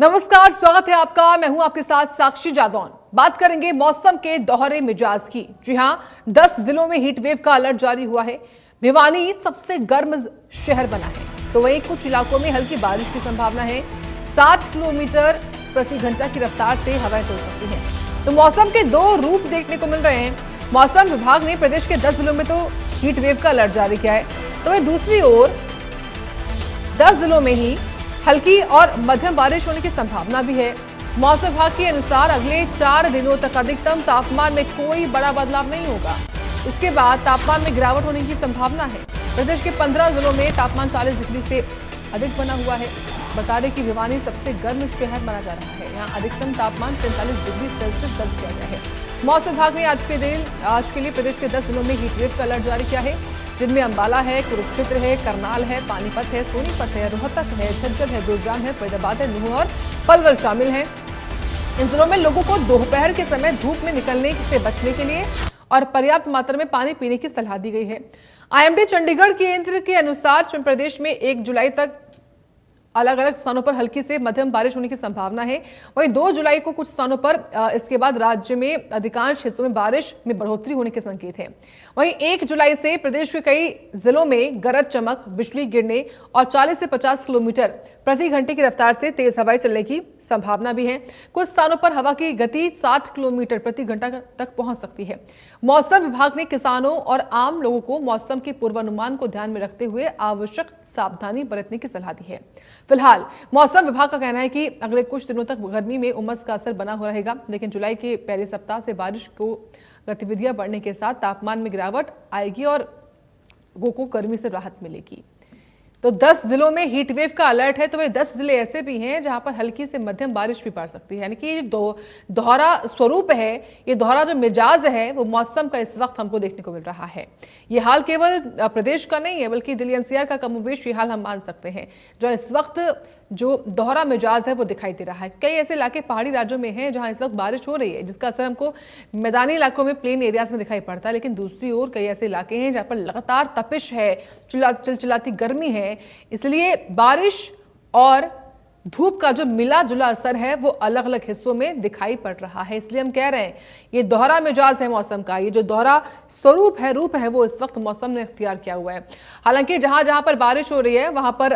नमस्कार, स्वागत है आपका। मैं हूं आपके साथ साक्षी जादौन। बात करेंगे मौसम के दोहरे मिजाज की। जी हां, 10 जिलों में हीट वेव का अलर्ट जारी हुआ है। भिवानी सबसे गर्म शहर बना है, तो वहीं कुछ इलाकों में हल्की बारिश की संभावना है। 60 किलोमीटर प्रति घंटा की रफ्तार से हवाएं चल सकती हैं। तो मौसम के दो रूप देखने को मिल रहे हैं। मौसम विभाग ने प्रदेश के 10 जिलों में तो हीट वेव का अलर्ट जारी किया है, तो वहीं दूसरी ओर 10 जिलों में ही हल्की और मध्यम बारिश होने की संभावना भी है। मौसम विभाग के अनुसार अगले 4 दिनों तक अधिकतम तापमान में कोई बड़ा बदलाव नहीं होगा। इसके बाद तापमान में गिरावट होने की संभावना है। प्रदेश के 15 जिलों में तापमान 40 डिग्री से अधिक बना हुआ है। बता दें कि भिवानी सबसे गर्म शहर माना जा रहा है। यहाँ अधिकतम तापमान 45 डिग्री सेल्सियस दर्ज किया गया है। मौसम विभाग ने आज के लिए प्रदेश के 10 जिलों में हीट वेव का अलर्ट जारी किया है, जिनमें अंबाला है, कुरुक्षेत्र है, करनाल है, पानीपत है, सोनीपत है, रोहतक है, झज्जर है, गुरुग्राम है, फरीदाबाद है, नूंह और पलवल शामिल हैं। इन जिलों में लोगों को दोपहर के समय धूप में निकलने से बचने के लिए और पर्याप्त मात्रा में पानी पीने की सलाह दी गई है। आईएमडी चंडीगढ़ केंद्र के अनुसार प्रदेश में 1 जुलाई तक अलग अलग स्थानों पर हल्की से मध्यम बारिश होने की संभावना है। वहीं 2 जुलाई को कुछ स्थानों पर इसके बाद राज्य में अधिकांश हिस्सों में बारिश में बढ़ोतरी होने के संकेत हैं। वहीं 1 जुलाई से प्रदेश के कई जिलों में गरज चमक, बिजली गिरने और 40 से 50 किलोमीटर प्रति घंटे की रफ्तार से तेज हवाएं चलने की संभावना भी है। कुछ स्थानों पर हवा की गति 60 किलोमीटर प्रति घंटा तक पहुंच सकती है। मौसम विभाग ने किसानों और आम लोगों को मौसम के पूर्वानुमान को ध्यान में रखते हुए आवश्यक सावधानी बरतने की सलाह दी है। फिलहाल मौसम विभाग का कहना है कि अगले कुछ दिनों तक गर्मी में उमस का असर बना हुआ रहेगा, लेकिन जुलाई के पहले सप्ताह से बारिश को गतिविधियां बढ़ने के साथ तापमान में गिरावट आएगी और लोगों को गर्मी से राहत मिलेगी। तो 10 जिलों में हीट वेव का अलर्ट है, तो वे 10 जिले ऐसे भी हैं जहां पर हल्की से मध्यम बारिश भी पड़ सकती है। यानी कि दोहरा स्वरूप है, ये दोहरा जो मिजाज है वो मौसम का इस वक्त हमको देखने को मिल रहा है। ये हाल केवल प्रदेश का नहीं है, बल्कि दिल्ली एनसीआर का कमोबेश ये हाल हम मान सकते हैं। जो इस वक्त जो दोहरा मिजाज है वो दिखाई दे रहा है। कई ऐसे इलाके पहाड़ी राज्यों में हैं जहां इस वक्त बारिश हो रही है, जिसका असर हमको मैदानी इलाकों में, प्लेन एरियाज में दिखाई पड़ता है। लेकिन दूसरी ओर कई ऐसे इलाके हैं जहां पर लगातार तपिश है, चिलचिलाती गर्मी है। इसलिए बारिश और धूप का जो मिला जुला असर है वो अलग अलग हिस्सों में दिखाई पड़ रहा है। इसलिए हम कह रहे हैं ये दोहरा मिजाज है मौसम का, ये जो दोहरा स्वरूप है, रूप है, वो इस वक्त मौसम ने इख्तियार किया हुआ है। हालांकि जहां जहां पर बारिश हो रही है वहां पर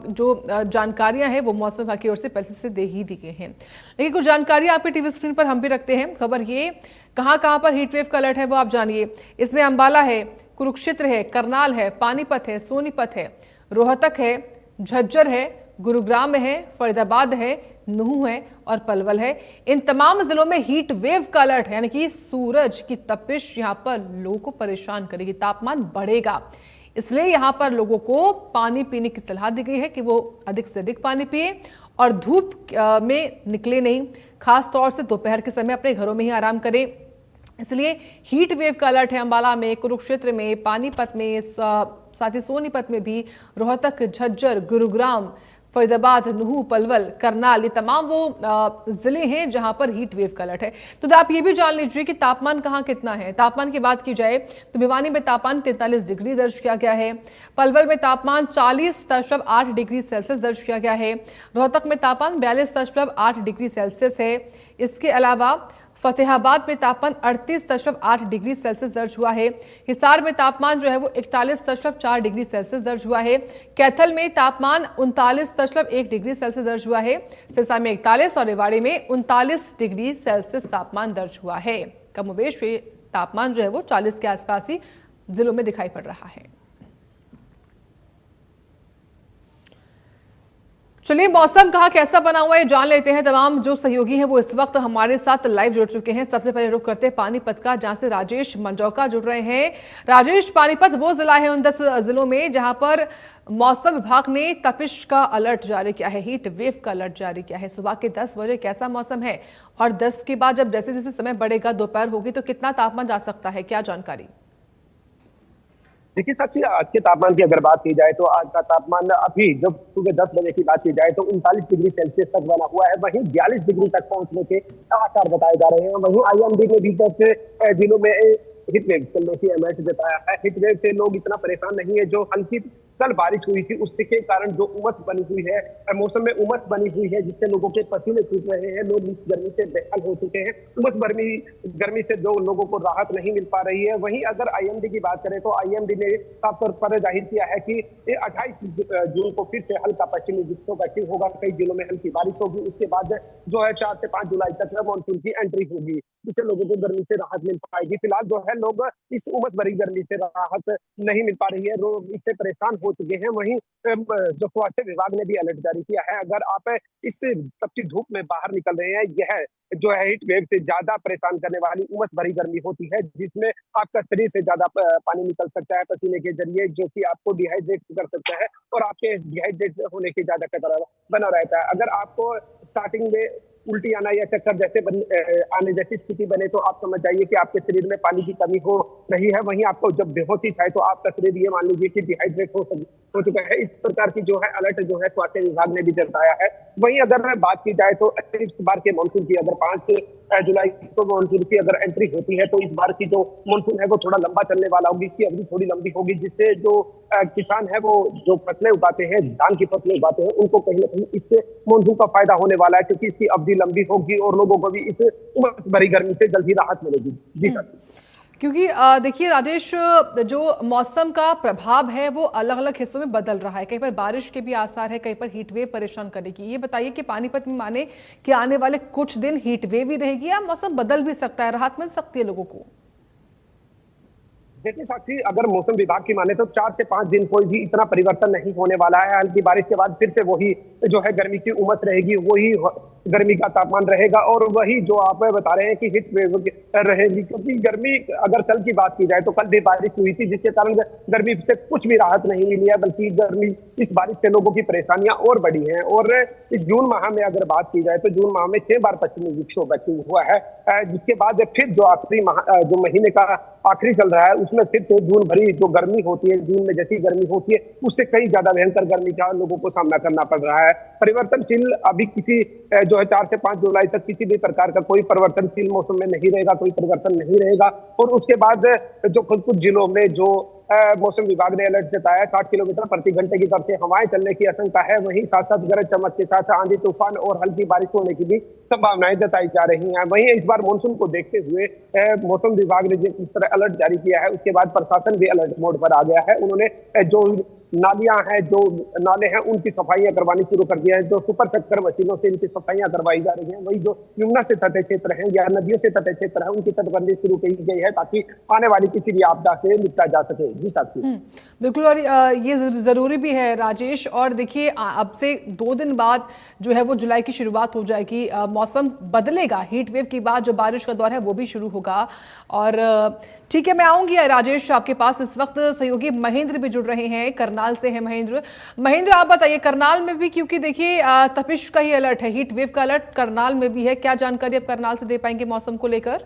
जो जानकारियां हैं वो मौसम विभाग की ओर से पहले से दे ही दी गई हैं। लेकिन कुछ जानकारियां आपके टीवी स्क्रीन पर हम भी रखते हैं। खबर ये कहां कहां पर हीट वेव का अलर्ट है वो आप जानिए। इसमें अंबाला है, कुरुक्षेत्र है, करनाल है, पानीपत है, सोनीपत है, रोहतक है, झज्जर है, गुरुग्राम है, फरीदाबाद है, नूंह है और पलवल है। इन तमाम जिलों में हीट वेव का अलर्ट है, यानी कि सूरज की तपिश यहां पर लोगों को परेशान करेगी, तापमान बढ़ेगा। इसलिए यहां पर लोगों को पानी पीने की सलाह दी गई है कि वो अधिक से अधिक पानी पिए और धूप में निकले नहीं। खास तौर से दोपहर के समय अपने घरों में ही आराम करें। इसलिए हीट वेव का अलर्ट है अंबाला में, कुरुक्षेत्र में, पानीपत में, साथ ही सोनीपत में भी, रोहतक, झज्जर, गुरुग्राम, फरीदाबाद, नूंह, पलवल, करनाल, ये तमाम वो जिले हैं जहां पर हीट वेव का अलर्ट है। तो आप ये भी जान लीजिए कि तापमान कहां कितना है। तापमान की बात की जाए तो भिवानी में तापमान 43 डिग्री दर्ज किया गया है। पलवल में तापमान 40.8 डिग्री सेल्सियस दर्ज किया गया है। रोहतक में तापमान 42.8 डिग्री सेल्सियस है। इसके अलावा फतेहाबाद में तापमान 38.8 डिग्री सेल्सियस दर्ज हुआ है। हिसार में तापमान जो है वो 41.4 डिग्री सेल्सियस दर्ज हुआ है। कैथल में तापमान 39.1 डिग्री सेल्सियस दर्ज हुआ है। सिरसा में 41 और रेवाड़ी में 39 डिग्री सेल्सियस तापमान दर्ज हुआ है। कमोबेश तापमान जो है वो 40 के आसपास ही जिलों में दिखाई पड़ रहा है। चलिए मौसम कहाँ कैसा बना हुआ है जान लेते हैं। तमाम जो सहयोगी हैं वो इस वक्त हमारे साथ लाइव जुड़ चुके हैं। सबसे पहले रुख करते हैं पानीपत का, जहां से राजेश मंजौका जुड़ रहे हैं। राजेश, पानीपत वो जिला है उन 10 जिलों में जहां पर मौसम विभाग ने तपिश का अलर्ट जारी किया है, हीट वेव का अलर्ट जारी किया है। सुबह के 10 बजे कैसा मौसम है और 10 के बाद जब जैसे जैसे समय बढ़ेगा, दोपहर होगी, तो कितना तापमान जा सकता है, क्या जानकारी? देखिए साक्षी, आज के तापमान की अगर बात की जाए तो आज का तापमान अभी जब सुबह 10 बजे की बात की जाए तो 39 डिग्री सेल्सियस तक बना हुआ है। वहीं 42 डिग्री तक पहुंचने के आसार बताए जा रहे हैं। वहीं आईएमडी ने भी 10 जिलों में हिट वेव चलने की अलर्ट जताया है। हिट वेव से लोग इतना परेशान नहीं है। जो हल्की कल बारिश हुई थी, उसके कारण जो उमस बनी हुई है, मौसम में उमस बनी हुई है, जिससे लोगों के पसीने सूख रहे हैं, लोग इस गर्मी से बेहाल हो चुके हैं। उमस गर्मी से जो लोगों को राहत नहीं मिल पा रही है। वहीं अगर आईएमडी की बात करें तो आईएमडी ने साफ तौर पर जाहिर किया है कि 28 जून को फिर से हल्का पश्चिमी विक्षोभ एक्टिव होगा, कई जिलों में हल्की बारिश होगी। उसके बाद जो है 4 से 5 जुलाई तक मानसून की एंट्री होगी, जिससे लोगों को गर्मी से राहत मिल पाएगी। फिलहाल जो है लोग इस उमस भरी गर्मी से राहत नहीं मिल पा रही है, लोग इससे परेशान हो चुके हैं। वहीं जो स्वास्थ्य विभाग ने भी अलर्ट जारी किया है, अगर आप इस तपती धूप में बाहर निकल रहे हैं, यह जो है हीट वेव से ज्यादा परेशान करने वाली उमस भरी गर्मी होती है, जिसमें आपका शरीर से ज्यादा पानी निकल सकता है पसीने के जरिए, जो कि आपको डिहाइड्रेट कर सकता है और आपके डिहाइड्रेट होने की ज्यादा खतरा बना रहता है। अगर आपको स्टार्टिंग में उल्टी आना या चक्कर जैसे आने जैसी स्थिति बने तो आप समझ जाइए कि आपके शरीर में पानी की कमी हो रही है। वहीं आपको जब बेहोशी छाए तो आपका शरीर ये मान लीजिए कि डिहाइड्रेट हो चुका है। इस प्रकार की जो है अलर्ट जो है स्वास्थ्य विभाग ने भी जताया है। वहीं अगर बात की जाए तो इस बार के मानसून की अगर 5 जुलाई को मानसून की अगर एंट्री होती है तो इस बार की जो मानसून है वो थोड़ा लंबा चलने वाला होगी, इसकी अवधि थोड़ी लंबी होगी, जिससे जो किसान है वो जो फसलें उगाते हैं, धान की फसलें उगाते हैं, उनको कहीं ना कहीं इससे मानसून का फायदा होने वाला है, क्योंकि इसकी अवधि लंबी होगी और लोगों को भी इस उमस भरी गर्मी से जल्दी राहत मिलेगी। जी सर। क्योंकि देखिए राजेश, जो मौसम का प्रभाव है वो अलग अलग हिस्सों में बदल रहा है। कहीं पर बारिश के भी आसार है, कहीं पर हीट वेव परेशान करेगी। ये बताइए कि पानीपत में माने कि आने वाले कुछ दिन हीट वेव ही रहेगी या मौसम बदल भी सकता है, राहत मिल सकती है लोगों को? देखिए साक्षी, अगर मौसम विभाग की माने तो 4 से 5 दिन कोई भी इतना परिवर्तन नहीं होने वाला है। हल्की बारिश के बाद फिर से वही जो है गर्मी की उमस रहेगी, वही गर्मी का तापमान रहेगा और वही जो आप बता रहे हैं कि हीट वेव रहेगी। क्योंकि गर्मी अगर कल की बात की जाए तो कल भी बारिश हुई थी, जिसके कारण गर्मी से कुछ भी राहत नहीं मिली है, बल्कि गर्मी इस बारिश से लोगों की परेशानियां और बढ़ी हैं। और इस जून माह में अगर बात की जाए तो जून माह में 6 बार पश्चिमी विक्षोभ एक्टिव हुआ है, जिसके बाद फिर जो आखिरी जो महीने का आखिरी चल रहा है उसमें फिर से जून भरी जो गर्मी होती है, जून में जैसी गर्मी होती है उससे कई ज्यादा भयंकर गर्मी का लोगों को सामना करना पड़ रहा है। परिवर्तनशील अभी किसी जो है 4 से 5 जुलाई तक किसी भी प्रकार का कोई परिवर्तनशील मौसम में नहीं रहेगा, कोई परिवर्तन नहीं रहेगा। और उसके बाद जो कुछ जिलों में जो मौसम विभाग ने अलर्ट जताया, 60 किलोमीटर प्रति घंटे की दर से हवाएं चलने की आशंका है। वहीं साथ साथ गरज चमक के साथ आंधी तूफान और हल्की बारिश होने की भी संभावनाएं जताई जा रही हैं। वहीं इस बार मानसून को देखते हुए मौसम विभाग ने जिस तरह अलर्ट जारी किया है, उसके बाद प्रशासन भी अलर्ट मोड पर आ गया है। उन्होंने जो नालियां हैं, जो नाले हैं, उनकी सफाइयां करवानी शुरू कर दिया है। जो सुपर सेक्टर मशीनों से इनकी सफाइयां करवाई जा रही हैं। वही जो यमुना से तटीय क्षेत्र हैं या नदियों से तटीय क्षेत्र है, उनकी तटबंदी शुरू की गई है ताकि आने वाली किसी भी आपदा से निपटा जा सके। जी साथी, बिल्कुल। और ये जरूरी भी है राजेश। और देखिए अब से 2 दिन बाद जो है वो जुलाई की शुरुआत हो जाएगी, मौसम बदलेगा, हीट वेव के बाद जो बारिश का दौर है वो भी शुरू होगा। और ठीक है, मैं आऊंगी राजेश आपके पास। इस वक्त सहयोगी महेंद्र भी जुड़ रहे हैं, करनाल से है महेंद्र, आप बताइए करनाल में भी, क्योंकि देखिए तपिश का ही अलर्ट है, हीट वेव का अलर्ट करनाल में भी है। क्या जानकारी अब करनाल से दे पाएंगे मौसम को लेकर?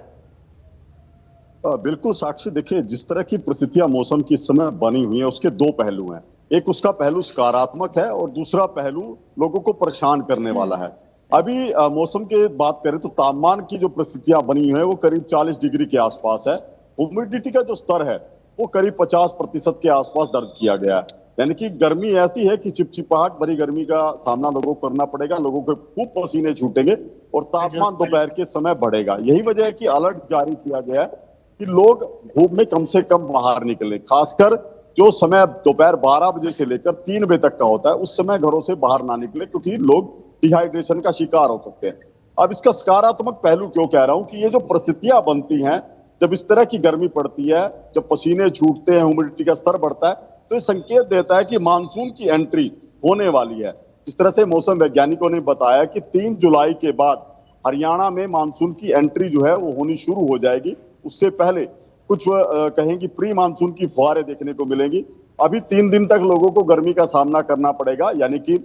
बिल्कुल साक्षी, देखिए जिस तरह की परिस्थितियां मौसम की इस समय बनी हुई है उसके 2 पहलू हैं। एक उसका पहलू सकारात्मक है और दूसरा पहलू लोगों को परेशान करने वाला है। अभी मौसम की बात करें तो तापमान की जो परिस्थितियां बनी हुई है वो करीब 40 डिग्री के आसपास है। ह्यूमिडिटी का जो स्तर है वो करीब 50% के आसपास दर्ज किया गया है। यानी कि गर्मी ऐसी है कि चिपचिपाहट भरी गर्मी का सामना लोगों को करना पड़ेगा, लोगों को खूब पसीने छूटेंगे और तापमान दोपहर के समय बढ़ेगा। यही वजह है कि अलर्ट जारी किया गया है कि लोग धूप में कम से कम बाहर निकलें। खासकर जो समय दोपहर 12 बजे से लेकर 3 बजे तक का होता है उस समय घरों से बाहर ना निकले, क्योंकि लोग डिहाइड्रेशन का शिकार हो सकते हैं। अब इसका सकारात्मक पहलू क्यों कह रहा हूं कि ये जो परिस्थितियां बनती हैं, जब इस तरह की गर्मी पड़ती है, जब पसीने छूटते हैं, ह्यूमिडिटी का स्तर बढ़ता है, तो ये संकेत देता है कि मानसून की एंट्री होने वाली है। जिस तरह से मौसम वैज्ञानिकों ने बताया कि 3 जुलाई के बाद हरियाणा में मानसून की एंट्री जो है वो होनी शुरू हो जाएगी। उससे पहले कुछ कहेंगे प्री मानसून की फुहारें देखने को मिलेंगी। अभी 3 दिन तक लोगों को गर्मी का सामना करना पड़ेगा, यानी कि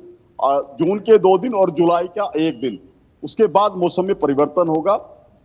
जून के 2 दिन और जुलाई का 1 दिन। उसके बाद मौसम में परिवर्तन होगा।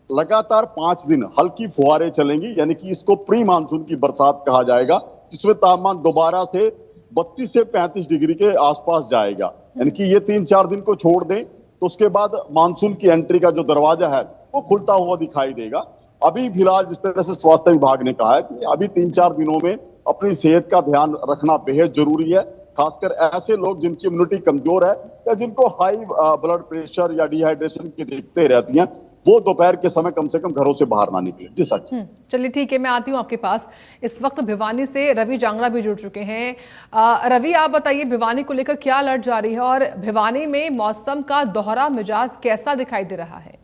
लगातार 5 दिन हल्की फुहारें चलेंगी, यानी कि इसको प्री मानसून की बरसात कहा जाएगा, जिसमें तापमान दोबारा से 32 से 35 डिग्री के आसपास जाएगा। यानी कि ये 3-4 दिन को छोड़ दें तो उसके बाद मानसून की एंट्री का जो दरवाजा है वो खुलता हुआ दिखाई देगा। अभी फिलहाल जिस तरह से स्वास्थ्य विभाग ने कहा है कि अभी 3-4 दिनों में अपनी सेहत का ध्यान रखना बेहद जरूरी है। खासकर ऐसे लोग जिनकी इम्यूनिटी कमजोर है या जिनको हाई ब्लड प्रेशर या डिहाइड्रेशन की दिक्कतें रहती हैं, वो दोपहर के समय कम से कम घरों से बाहर ना निकले। जी सच। चलिए ठीक है, मैं आती हूँ आपके पास। इस वक्त भिवानी से रवि जांगड़ा भी जुड़ चुके हैं। रवि, आप बताइए भिवानी को लेकर क्या अलर्ट जारी है और भिवानी में मौसम का दोहरा मिजाज कैसा दिखाई दे रहा है?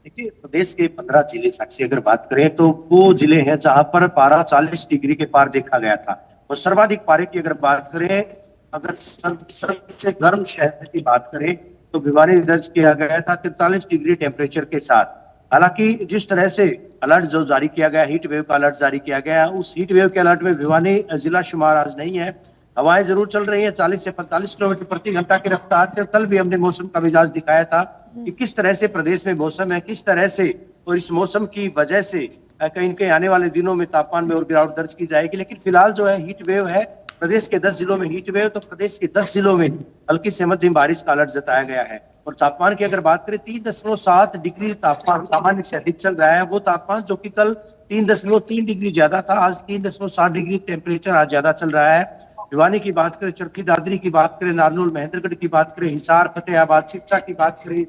देखिए, प्रदेश के 15 जिले साक्षी अगर बात करें तो वो जिले हैं जहां पर पारा 40 डिग्री के पार देखा गया था। और सर्वाधिक पारे की अगर बात करें, अगर सबसे गर्म शहर की बात करें तो भिवानी दर्ज किया गया था 43 डिग्री टेम्परेचर के साथ। हालांकि जिस तरह से अलर्ट जो जारी किया गया, हीट वेव का अलर्ट जारी किया गया, उस हीट वेव के अलर्ट में भिवानी जिला शुमार आज नहीं है। हवाएं जरूर चल रही है 40 से 45 किलोमीटर प्रति घंटा की रफ्तार से। कल भी हमने मौसम का मिजाज दिखाया था कि किस तरह से प्रदेश में मौसम है, किस तरह से, और इस मौसम की वजह से कहीं न कहीं आने वाले दिनों में तापमान में और गिरावट दर्ज की जाएगी। लेकिन फिलहाल जो है हीट वेव है, प्रदेश के 10 जिलों में हीट वेव, तो प्रदेश के 10 जिलों में हल्की से मध्यम बारिश का अलर्ट जताया गया है। और तापमान की अगर बात करें, 3.7 डिग्री तापमान सामान्य से अधिक चल रहा है। वो तापमान जो कि कल 3.3 डिग्री ज्यादा था, आज 3.7 डिग्री टेम्परेचर आज ज्यादा चल रहा है। भिवानी की बात करें, चरखी दादरी की बात करें, नारनौल महेंद्रगढ़ की बात करें, हिसार, फतेहाबाद, सिरसा की बात करें,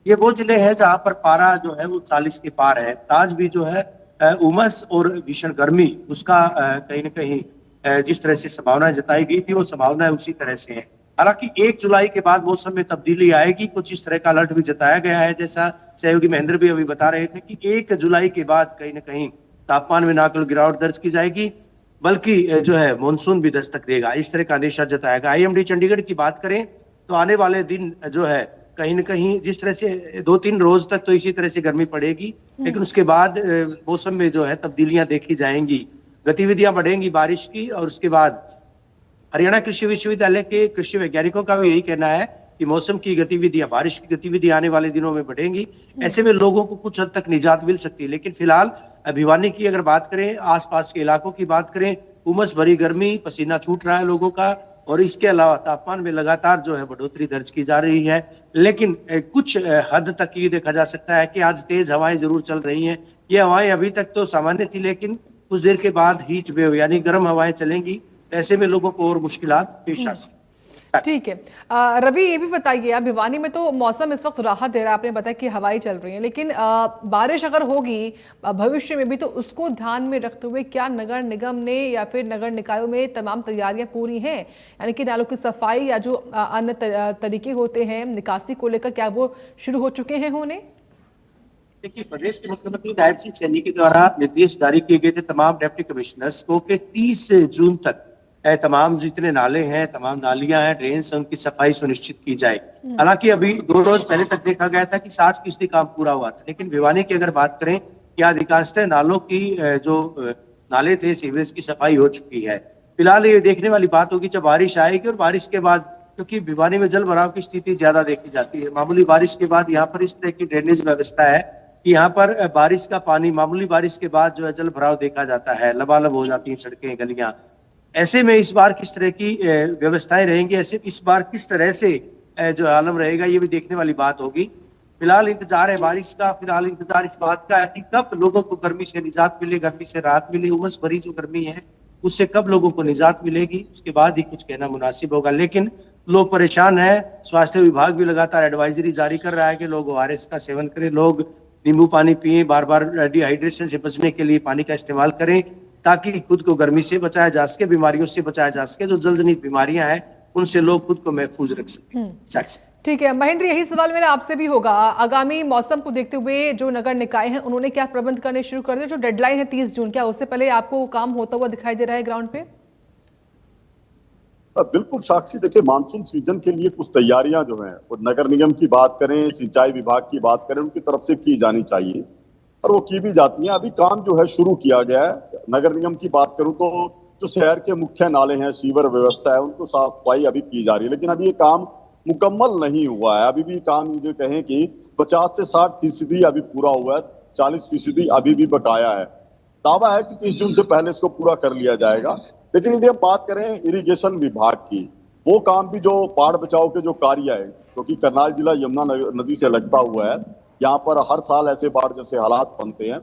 ये वो जिले हैं जहां पर पारा जो है वो 40 के पार है। आज भी जो है उमस और भीषण गर्मी उसका कहीं न कहीं जिस तरह से संभावनाएं जताई गई थी वो संभावनाएं उसी तरह से है। हालांकि 1 जुलाई के बाद मौसम में तब्दीली आएगी, कुछ इस तरह का अलर्ट भी जताया गया है। जैसा सहयोगी महेंद्र भी अभी बता रहे थे कि 1 जुलाई के बाद कहीं न कहीं तापमान में ना केवल गिरावट दर्ज की जाएगी बल्कि जो है मानसून भी दस्तक देगा, इस तरह का अंदेशा जताया गया। IMD चंडीगढ़ की बात करें तो आने वाले दिन जो है कहीं न कहीं जिस तरह से 2-3 रोज तक तो इसी तरह से गर्मी पड़ेगी, लेकिन उसके बाद मौसम में जो है तब्दीलियां देखी जाएंगी, गतिविधियां बढ़ेंगी बारिश की। और उसके बाद हरियाणा कृषि विश्वविद्यालय के कृषि वैज्ञानिकों का भी यही कहना है कि मौसम की गतिविधियां, बारिश की गतिविधियां आने वाले दिनों में बढ़ेंगी। ऐसे में लोगों को कुछ हद तक निजात मिल सकती है। लेकिन फिलहाल भिवानी की अगर बात करें, आसपास के इलाकों की बात करें, उमस भरी गर्मी, पसीना छूट रहा है लोगों का। और इसके अलावा तापमान में लगातार जो है बढ़ोतरी दर्ज की जा रही है। लेकिन कुछ हद तक ये देखा जा सकता है कि आज तेज हवाएं जरूर चल रही हैं। ये हवाएं अभी तक तो सामान्य थी, लेकिन कुछ देर के बाद हीट वेव यानी गर्म हवाएं चलेंगी। ऐसे में लोगों को और मुश्किलात पेश आ सकती। ठीक है, रवि ये भी बताइए, आप भिवानी में तो मौसम इस वक्त राहत दे रहा है, आपने बताया कि हवाएं चल रही हैं, लेकिन बारिश अगर होगी भविष्य में भी तो उसको ध्यान में रखते हुए क्या नगर निगम ने या फिर नगर निकायों में तमाम तैयारियां पूरी हैं? यानी कि नालों की सफाई या जो अन्य तरीके होते हैं निकासी को लेकर, क्या वो शुरू हो चुके हैं होने? देखिए, प्रदेश के मुख्यमंत्री नायब सिंह सैनी के द्वारा निर्देश जारी किए गए थे तमाम डिप्टी कमिश्नर्स को कि 30 जून तक तमाम जितने नाले हैं, तमाम नालियां हैं, ड्रेन से उनकी सफाई सुनिश्चित की जाए। हालांकि अभी 2 रोज पहले तक देखा गया था कि 60% काम पूरा हुआ था। लेकिन भिवानी की अगर बात करें, क्या अधिकांशतः नालों की जो नाले थे, सीवरेज की सफाई हो चुकी है। फिलहाल ये देखने वाली बात होगी जब बारिश आएगी और बारिश के बाद, क्योंकि भिवानी में जल भराव की स्थिति ज्यादा देखी जाती है। मामूली बारिश के बाद यहाँ पर इस तरह की ड्रेनेज व्यवस्था है कि यहाँ पर बारिश का पानी, मामूली बारिश के बाद जो है जल भराव देखा जाता है, लबालब हो जाती हैं सड़कें, गलियां। ऐसे में इस बार किस तरह की व्यवस्थाएं रहेंगी, ऐसे इस बार किस तरह से जो आलम रहेगा, ये भी देखने वाली बात होगी। फिलहाल इंतजार है बारिश का, फिलहाल इंतजार इस बात का है कि कब लोगों को गर्मी से निजात मिले, गर्मी से राहत मिले। उमस भरी जो गर्मी है उससे कब लोगों को निजात मिलेगी, उसके बाद ही कुछ कहना मुनासिब होगा। लेकिन लोग परेशान है। स्वास्थ्य विभाग भी लगातार एडवाइजरी जारी कर रहा है कि लोग ORS का सेवन करें, लोग नींबू पानी पिए, बार बार डिहाइड्रेशन से बचने के लिए पानी का इस्तेमाल करें, ताकि खुद को गर्मी से बचाया जा सके, बीमारियों से बचाया जा सके। जो जलजनित बीमारियां हैं उनसे लोग खुद को महफूज रख सकें। ठीक है महेंद्र, यही सवाल मेरा आपसे भी होगा। आगामी मौसम को देखते हुए जो नगर निकाय हैं उन्होंने क्या प्रबंध करने शुरू कर दिए? जो डेडलाइन है 30 जून, क्या उससे पहले आपको काम होता हुआ दिखाई दे रहा है ग्राउंड पे? बिल्कुल साक्षी, देखिए मानसून सीजन के लिए कुछ तैयारियां जो हैं वो नगर निगम की बात करें, सिंचाई विभाग की बात करें, उनकी तरफ से की जानी चाहिए और वो की भी जाती हैं। अभी काम जो है शुरू किया गया है। नगर निगम की बात करूं तो जो शहर के मुख्य नाले हैं, सीवर व्यवस्था है, उनको साफ सफाई अभी की जा रही है। लेकिन अभी ये काम मुकम्मल नहीं हुआ है। अभी भी काम जो कहें कि 50 से 60% अभी पूरा हुआ है, 40% अभी भी बकाया है। दावा है कि 30 जून से पहले इसको पूरा कर लिया जाएगा। लेकिन यदि हम बात करें इरिगेशन विभाग की, वो काम भी जो बाढ़ बचाव के जो कार्य है, क्योंकि करनाल जिला यमुना नदी से लगता हुआ है, यहाँ पर हर साल ऐसे बाढ़ जैसे हालात बनते हैं।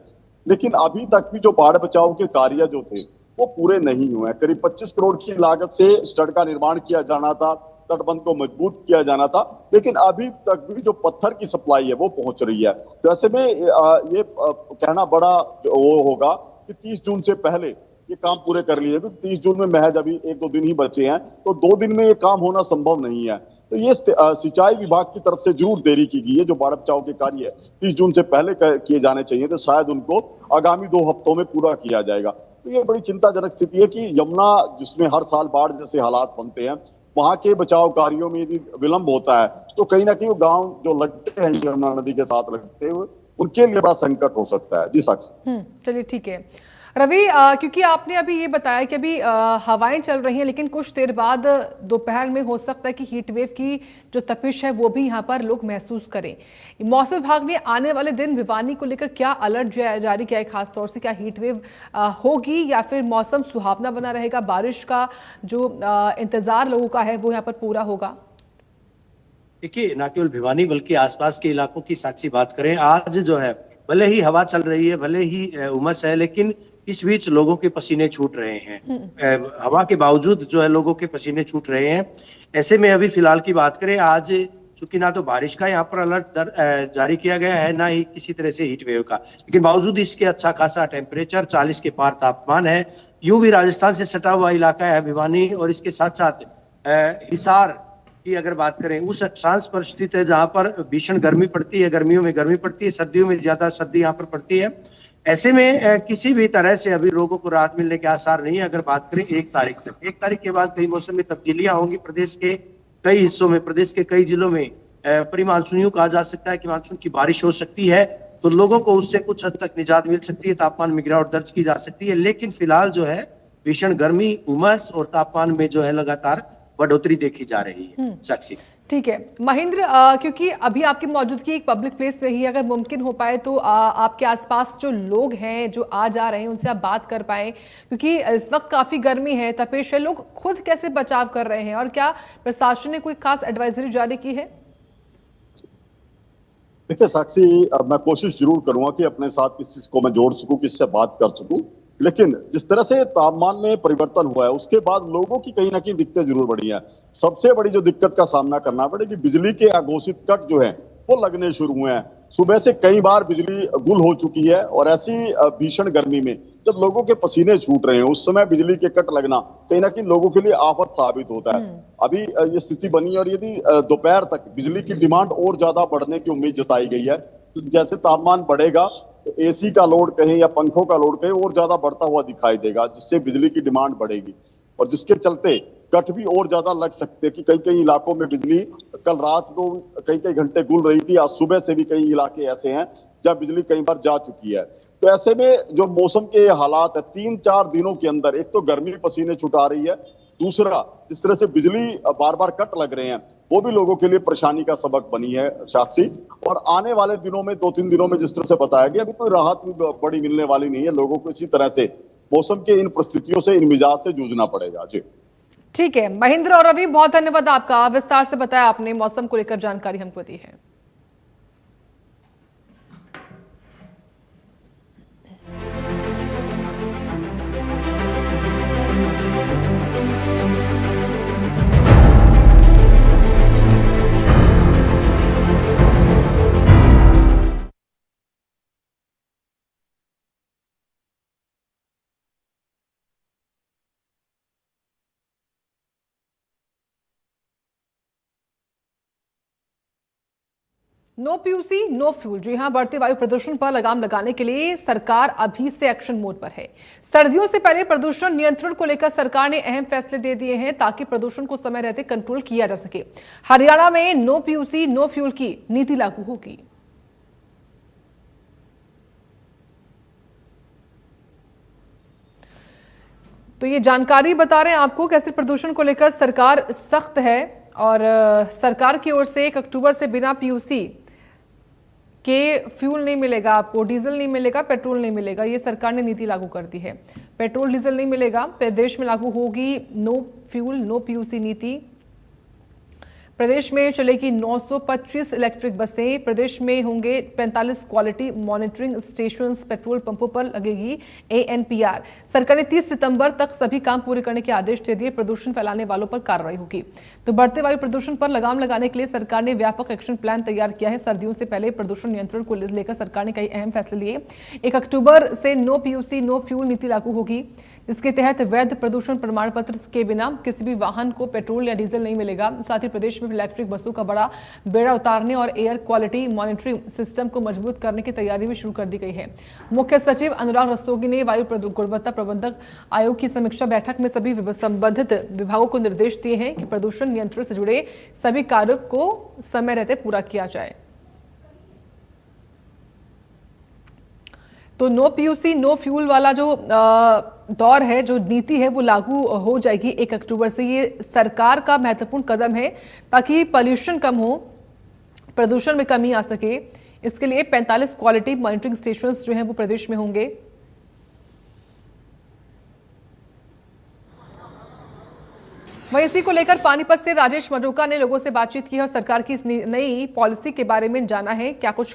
लेकिन अभी तक भी जो बाढ़ बचाव के कार्य जो थे वो पूरे नहीं हुए हैं। करीब 25 करोड़ की लागत से स्टड का निर्माण किया जाना था, तटबंध को मजबूत किया जाना था, लेकिन अभी तक भी जो पत्थर की सप्लाई है वो पहुंच रही है। तो ऐसे में ये कहना बड़ा वो होगा कि 30 जून से पहले ये काम पूरे कर लिए, क्योंकि 30 जून में महज अभी 1-2 दिन ही बचे हैं, तो 2 दिन में ये काम होना संभव नहीं है। तो ये सिंचाई विभाग की तरफ से जरूर देरी की गई है। जो बाढ़ बचाव के कार्य है 30 जून से पहले किए जाने चाहिए, तो शायद उनको आगामी 2 हफ्तों में पूरा किया जाएगा। तो ये बड़ी चिंताजनक स्थिति है कि यमुना, जिसमें हर साल बाढ़ जैसे हालात बनते हैं, वहां के बचाव कार्यों में यदि विलंब होता है तो कहीं ना कहीं वो गांव जो लगते हैं यमुना नदी के साथ लगते हुए, उनके लिए बड़ा संकट हो सकता है। जी साक्षी। चलिए ठीक है रवि, क्योंकि आपने अभी ये बताया कि अभी हवाएं चल रही हैं, लेकिन कुछ देर बाद दोपहर में हो सकता है कि हीट वेव की जो तपिश है वो भी यहाँ पर लोग महसूस करें। मौसम विभाग ने आने वाले दिन भिवानी को लेकर क्या अलर्ट जारी किया है? खास तौर से क्या हीट वेव होगी या फिर मौसम सुहावना बना रहेगा, बारिश का जो इंतजार लोगों का है वो यहाँ पर पूरा होगा? देखिए, न केवल भिवानी बल्कि आसपास के इलाकों की साक्षी बात करें, आज जो है भले ही हवा चल रही है, भले ही उमस है, लेकिन इस बीच लोगों के पसीने छूट रहे हैं। हवा के बावजूद जो है लोगों के पसीने छूट रहे हैं। ऐसे में अभी फिलहाल की बात करें, आज चूंकि ना तो बारिश का यहाँ पर अलर्ट जारी किया गया है, ना ही किसी तरह से हीट वेव का, लेकिन बावजूद इसके अच्छा खासा टेम्परेचर 40 के पार तापमान है। यूं भी राजस्थान से सटा हुआ इलाका है भिवानी, और इसके साथ साथ हिसार की अगर बात करें, उस अक्षांश पर स्थित है जहां पर भीषण गर्मी पड़ती है, गर्मियों में गर्मी पड़ती है, सर्दियों में ज्यादा सर्दी यहाँ पर पड़ती है। ऐसे में किसी भी तरह से अभी लोगों को राहत मिलने के आसार नहीं है। अगर बात करें 1 तारीख तक, 1 तारीख के बाद कई मौसम में तब्दीलियां होंगी। प्रदेश के कई हिस्सों में, प्रदेश के कई जिलों में प्री मानसून यूं कहा जा सकता है कि मानसून की बारिश हो सकती है, तो लोगों को उससे कुछ हद तक निजात मिल सकती है, तापमान में गिरावट दर्ज की जा सकती है। लेकिन फिलहाल जो है भीषण गर्मी, उमस और तापमान में जो है लगातार बढ़ोतरी देखी जा रही है। साक्षी। ठीक है महेंद्र, क्योंकि अभी आपकी मौजूदगी एक पब्लिक प्लेस में ही, अगर मुमकिन हो पाए तो आपके आसपास जो लोग हैं जो आ जा रहे हैं उनसे आप बात कर पाए, क्योंकि इस वक्त काफी गर्मी है, तपिश है, लोग खुद कैसे बचाव कर रहे हैं और क्या प्रशासन ने कोई खास एडवाइजरी जारी की है? देखिए साक्षी, मैं कोशिश जरूर करूंगा कि अपने साथ किसी को मैं जोड़ सकूं, किससे बात कर सकूं, लेकिन जिस तरह से तापमान में परिवर्तन हुआ है उसके बाद लोगों की कहीं ना कहीं दिक्कतें जरूर बढ़ी है। सबसे बड़ी जो दिक्कत का सामना करना पड़ेगी, बिजली के अघोषित कट जो है वो लगने शुरू हुए हैं। सुबह से कई बार बिजली गुल हो चुकी है, और ऐसी भीषण गर्मी में जब लोगों के पसीने छूट रहे हैं उस समय बिजली के कट लगना कहीं ना कहीं लोगों के लिए आफत साबित होता है। अभी ये स्थिति बनी है, और यदि दोपहर तक बिजली की डिमांड और ज्यादा बढ़ने की उम्मीद जताई गई है, तो जैसे तापमान बढ़ेगा तो एसी का लोड कहें या पंखों का लोड कहें और ज्यादा बढ़ता हुआ दिखाई देगा, जिससे बिजली की डिमांड बढ़ेगी, और जिसके चलते कट भी और ज्यादा लग सकते हैं। कि कई कई इलाकों में बिजली कल रात को कई कई घंटे गुल रही थी, आज सुबह से भी कई इलाके ऐसे हैं जहां बिजली कई बार जा चुकी है। तो ऐसे में जो मौसम के हालात है, 3-4 दिनों के अंदर एक तो गर्मी पसीने छुटा रही है, दूसरा जिस तरह से बिजली बार बार कट लग रहे हैं वो भी लोगों के लिए परेशानी का सबक बनी है साक्षी। और आने वाले दिनों में 2-3 दिनों में जिस तरह से बताया गया, अभी कोई राहत भी बड़ी मिलने वाली नहीं है। लोगों को इसी तरह से मौसम के इन परिस्थितियों से, इन मिजाज से जूझना पड़ेगा। जी ठीक है महेंद्र और रवि, बहुत धन्यवाद आपका, विस्तार से बताया आपने, मौसम को लेकर जानकारी हमको दी है। नो पीयूसी नो फ्यूल, जी हां, बढ़ते वायु प्रदूषण पर लगाम लगाने के लिए सरकार अभी से एक्शन मोड पर है। सर्दियों से पहले प्रदूषण नियंत्रण को लेकर सरकार ने अहम फैसले दे दिए हैं ताकि प्रदूषण को समय रहते कंट्रोल किया जा सके। हरियाणा में नो पीयूसी नो फ्यूल की नीति लागू होगी। तो ये जानकारी बता रहे हैं आपको, कैसे प्रदूषण को लेकर सरकार सख्त है, और सरकार की ओर से 1 अक्टूबर से बिना पीयूसी के फ्यूल नहीं मिलेगा आपको, डीजल नहीं मिलेगा, पेट्रोल नहीं मिलेगा। ये सरकार ने नीति लागू कर दी है। पेट्रोल डीजल नहीं मिलेगा, प्रदेश में लागू होगी नो फ्यूल नो पीयूसी नीति। प्रदेश में चलेगी 925 इलेक्ट्रिक बसें। प्रदेश में होंगे 45 क्वालिटी मॉनिटरिंग स्टेशंस। पेट्रोल पंपों पर लगेगी ANPR। सरकार ने 30 सितंबर तक सभी काम पूरे करने के आदेश दे दिए। प्रदूषण फैलाने वालों पर कार्रवाई होगी। तो बढ़ते वायु प्रदूषण पर लगाम लगाने के लिए सरकार ने व्यापक एक्शन प्लान तैयार किया है। सर्दियों से पहले प्रदूषण नियंत्रण को लेकर सरकार ने कई अहम फैसले लिए। 1 अक्टूबर से नो PUC नो फ्यूल नीति लागू होगी, जिसके तहत वैध प्रदूषण प्रमाण पत्र के बिना किसी भी वाहन को पेट्रोल या डीजल नहीं मिलेगा। साथ ही प्रदेश में इलेक्ट्रिक बसों का बड़ा बेड़ा उतारने और एयर क्वालिटी मॉनिटरिंग सिस्टम को मजबूत करने की तैयारी भी शुरू कर दी गई है। मुख्य सचिव अनुराग रस्तोगी ने वायु गुणवत्ता प्रबंधक आयोग की समीक्षा बैठक में सभी संबंधित विभागों को निर्देश दिए हैं कि प्रदूषण नियंत्रण से जुड़े सभी कार्यों को समय रहते पूरा किया जाए। तो नो PUC नो फ्यूल वाला जो दौर है, जो नीति है, वो लागू हो जाएगी 1 अक्टूबर से। ये सरकार का महत्वपूर्ण कदम है ताकि पॉल्यूशन कम हो, प्रदूषण में कमी आ सके। इसके लिए 45 क्वालिटी मॉनिटरिंग स्टेशंस जो हैं वो प्रदेश में होंगे। वहीं इसी को लेकर पानीपत से राजेश मजोका ने लोगों से बातचीत की है और सरकार की इस नई पॉलिसी के बारे में जाना है। क्या कुछ